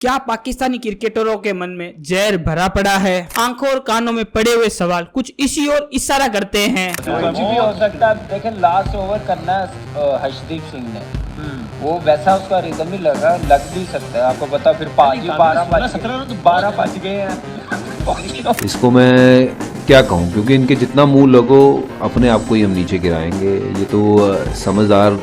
क्या पाकिस्तानी क्रिकेटरों के मन में जहर भरा पड़ा है? आंखों और कानों में पड़े हुए सवाल कुछ इसी और इशारा करते हैं। कुछ भी हो सकता है। देखें, लास्ट ओवर करना है हर्षदीप सिंह ने, वो वैसा उसका रिदम ही लग भी सकता है। आपको पता, फिर 12 बज गए हैं। इसको मैं क्या कहूँ, क्योंकि इनके जितना मुंह लगो अपने आप को ही हम नीचे गिराएंगे। ये तो समझदार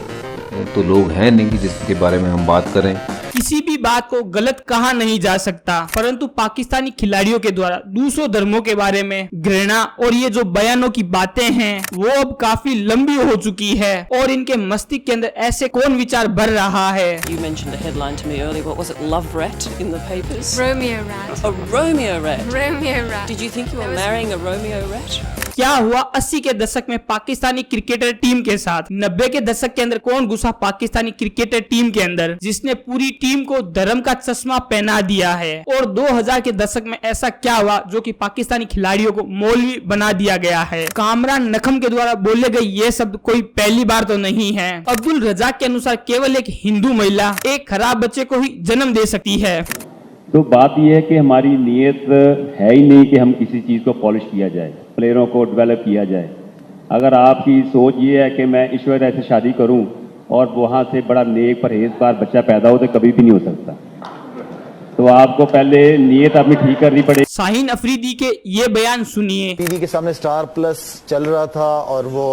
तो लोग हैं नहीं कि जिसके बारे में हम बात करें। किसी भी बात को गलत कहा नहीं जा सकता, परंतु पाकिस्तानी खिलाड़ियों के द्वारा दूसरों धर्मों के बारे में घृणा और ये जो बयानों की बातें हैं वो अब काफी लंबी हो चुकी है और इनके मस्तिष्क के अंदर ऐसे कौन विचार भर रहा है। You mentioned a headline to me earlier. What was it? Love rat in the papers? Romeo rat. A Romeo rat. Romeo rat. Did you think you were marrying a Romeo rat? क्या हुआ 80 के दशक में Pakistani cricketer team के साथ? 90 के दशक के अंदर कौन घुसा पाकिस्तानी क्रिकेटर टीम के अंदर जिसने पूरी टीम को धर्म का चश्मा पहना दिया है? और 2000 के दशक में ऐसा क्या हुआ जो कि पाकिस्तानी खिलाड़ियों को मौलवी बना दिया गया है? कामरान नखम के द्वारा बोले गए ये शब्द कोई पहली बार तो नहीं है। अब्दुल रजाक के अनुसार केवल एक हिंदू महिला एक खराब बच्चे को ही जन्म दे सकती है। तो बात यह है कि हमारी नीयत है ही नहीं कि हम किसी चीज़ को पॉलिश किया जाए, प्लेयरों को डेवलप किया जाए। अगर आपकी सोच ये है कि मैं ईश्वर ऐसे शादी करूं और वहाँ से बड़ा नेक परहेजगार बच्चा पैदा हो, तो कभी भी नहीं हो सकता। तो आपको पहले नीयत अपनी ठीक करनी पड़ेगी। शाहीन अफरीदी के ये बयान सुनिए। टीवी के सामने स्टार प्लस चल रहा था और वो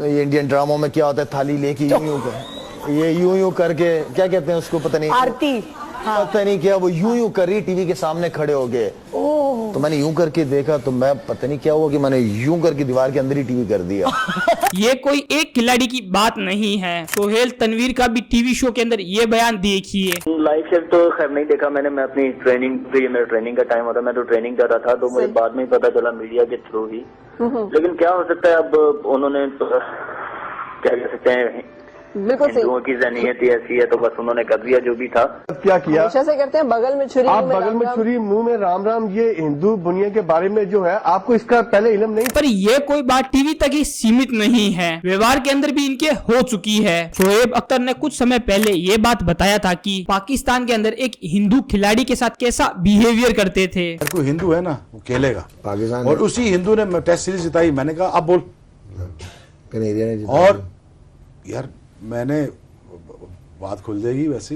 ये इंडियन ड्रामों में क्या होता है, थाली लेके यूं करके क्या कहते हैं उसको, पता नहीं, आरती, पता नहीं क्या, वो यूं कर रही टीवी के सामने खड़े हो गए। तो मैंने यूं करके देखा तो मैं पता नहीं क्या हुआ कि मैंने यूं करके दीवार के अंदर ही टीवी कर दिया। ये कोई एक खिलाड़ी की बात नहीं है। सोहेल तनवीर का भी टीवी शो के अंदर ये बयान देखिए। लाइव शेयर तो खैर नहीं देखा मैंने, मैं अपनी ट्रेनिंग, मेरा ट्रेनिंग का टाइम होता है, मैं तो ट्रेनिंग कर रहा था, तो मुझे बाद में ही पता चला मीडिया के थ्रू ही। लेकिन क्या हो सकता है, अब उन्होंने क्या कह सकते हैं, हिंदुओं की ज़हनियत ही ऐसी है, तो बस उन्होंने कर दिया जो भी था। क्या किया हमेशा से करते हैं, बगल में छुरी, आप बगल में छुरी मुंह में राम राम। ये हिंदू दुनिया के बारे में जो है आपको इसका पहले इल्म नहीं। पर ये कोई बात टीवी तक ही सीमित नहीं है, व्यवहार के अंदर भी इनके हो चुकी है। शोएब अख्तर ने कुछ समय पहले ये बात बताया था कि पाकिस्तान के अंदर एक हिंदू खिलाड़ी के साथ कैसा बिहेवियर करते थे। कोई हिंदू है ना, वो खेलेगा पाकिस्तान, और उसी हिंदू ने टेस्ट सीरीज जिताई। मैंने कहा अब बोल, और यार मैंने बात खुल जाएगी वैसी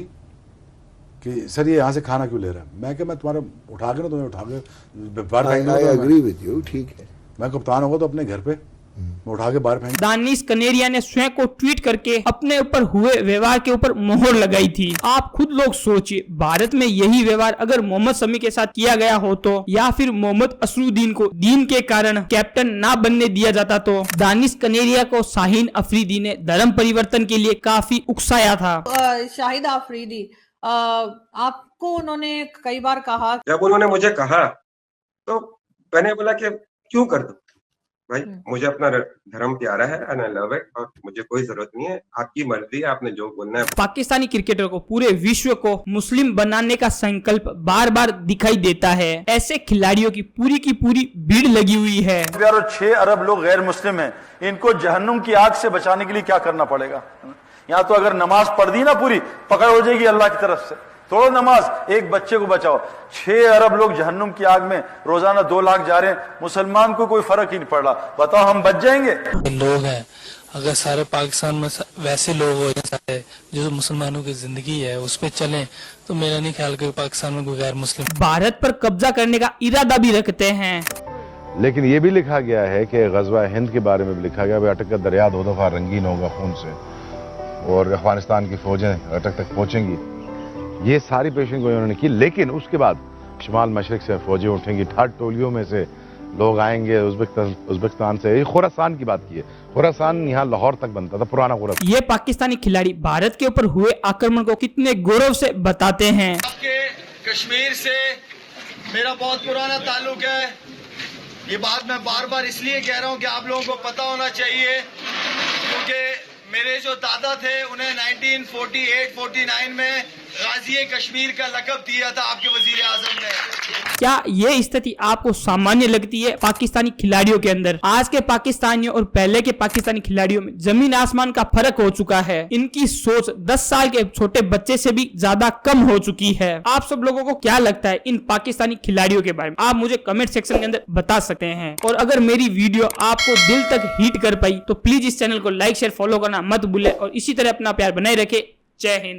कि सर ये यहाँ से खाना क्यों ले रहा है। मैं क्या, मैं तुम्हारा उठा के ना, तुम्हें उठा के बाहर एग्री विद यू, ठीक है, मैं कप्तान होगा तो अपने घर पे मैं उठा के बाहर फेंक। दानिश कनेरिया ने स्वयं को ट्वीट करके अपने ऊपर हुए व्यवहार के ऊपर मोहर लगाई थी। आप खुद लोग सोचिए, भारत में यही व्यवहार अगर मोहम्मद शमी के साथ किया गया हो तो, या फिर मोहम्मद असरुद्दीन को दीन के कारण कैप्टन ना बनने दिया जाता तो, दानिश कनेरिया को शाहीन अफरीदी ने धर्म परिवर्तन के लिए काफी उकसाया था। शाहिद अफरीदी, आपको उन्होंने कई बार कहा, जब उन्होंने मुझे कहा तो मैंने बोला कि क्यों कर दूं भाई, मुझे अपना धर्म प्यारा है एंड आई लव इट, और मुझे कोई जरूरत नहीं है, आपकी मर्जी है, आपने जो बोलना है। पाकिस्तानी क्रिकेटर को पूरे विश्व को मुस्लिम बनाने का संकल्प बार बार दिखाई देता है। ऐसे खिलाड़ियों की पूरी भीड़ लगी हुई है। 6 अरब लोग गैर मुस्लिम हैं, इनको जहन्नुम की आग से बचाने के लिए क्या करना पड़ेगा? यहाँ तो अगर नमाज पढ़ दी ना पूरी, पकड़ हो जाएगी अल्लाह की तरफ से। तोड़ो नमाज, एक बच्चे को बचाओ। 6 अरब लोग जहन्नुम की आग में रोजाना 2 लाख जा रहे हैं, मुसलमान को कोई फर्क ही नहीं पड़ रहा। बताओ हम बच जाएंगे? लोग हैं, अगर सारे पाकिस्तान में वैसे लोग हो जाए जो मुसलमानों की जिंदगी है उस पर चलें, तो मेरा नहीं ख्याल कि पाकिस्तान में कोई गैर मुस्लिम भारत पर कब्जा करने का इरादा भी रखते हैं। लेकिन ये भी लिखा गया है कि गजवा हिंद के बारे में भी लिखा गया, अटक का दरिया 2 दफा रंगीन होगा खून से और अफगानिस्तान की फौजें अटक तक पहुंचेंगी। ये सारी पेशिंग उन्होंने की, लेकिन उसके बाद शुमाल मशरिक से फौजें उठेंगी, 8 टोलियों में से लोग आएंगे उज्बेकिस्तान से। ये खुरासान की बात की है, खुरासान यहाँ लाहौर तक बनता था, पुराना खुरासान। ये पाकिस्तानी खिलाड़ी भारत के ऊपर हुए आक्रमण को कितने गौरव से बताते हैं। आपके कश्मीर से मेरा बहुत पुराना ताल्लुक है। ये बात मैं बार बार इसलिए कह रहा हूँ कि आप लोगों को पता होना चाहिए, क्योंकि मेरे जो दादा थे उन्हें 1948-49 में गाजी कश्मीर का लकब दिया था आपके वजीर आजम ने। क्या ये स्थिति आपको सामान्य लगती है पाकिस्तानी खिलाड़ियों के अंदर? आज के पाकिस्तानियों और पहले के पाकिस्तानी खिलाड़ियों में जमीन आसमान का फर्क हो चुका है। इनकी सोच 10 साल के छोटे बच्चे से भी ज्यादा कम हो चुकी है। आप सब लोगों को क्या लगता है इन पाकिस्तानी खिलाड़ियों के बारे में? आप मुझे कमेंट सेक्शन के अंदर बता सकते हैं। और अगर मेरी वीडियो आपको दिल तक हिट कर पाई तो प्लीज इस चैनल को लाइक शेयर फॉलो करना मत भूले और इसी तरह अपना प्यार बनाए रखे। जय हिंद।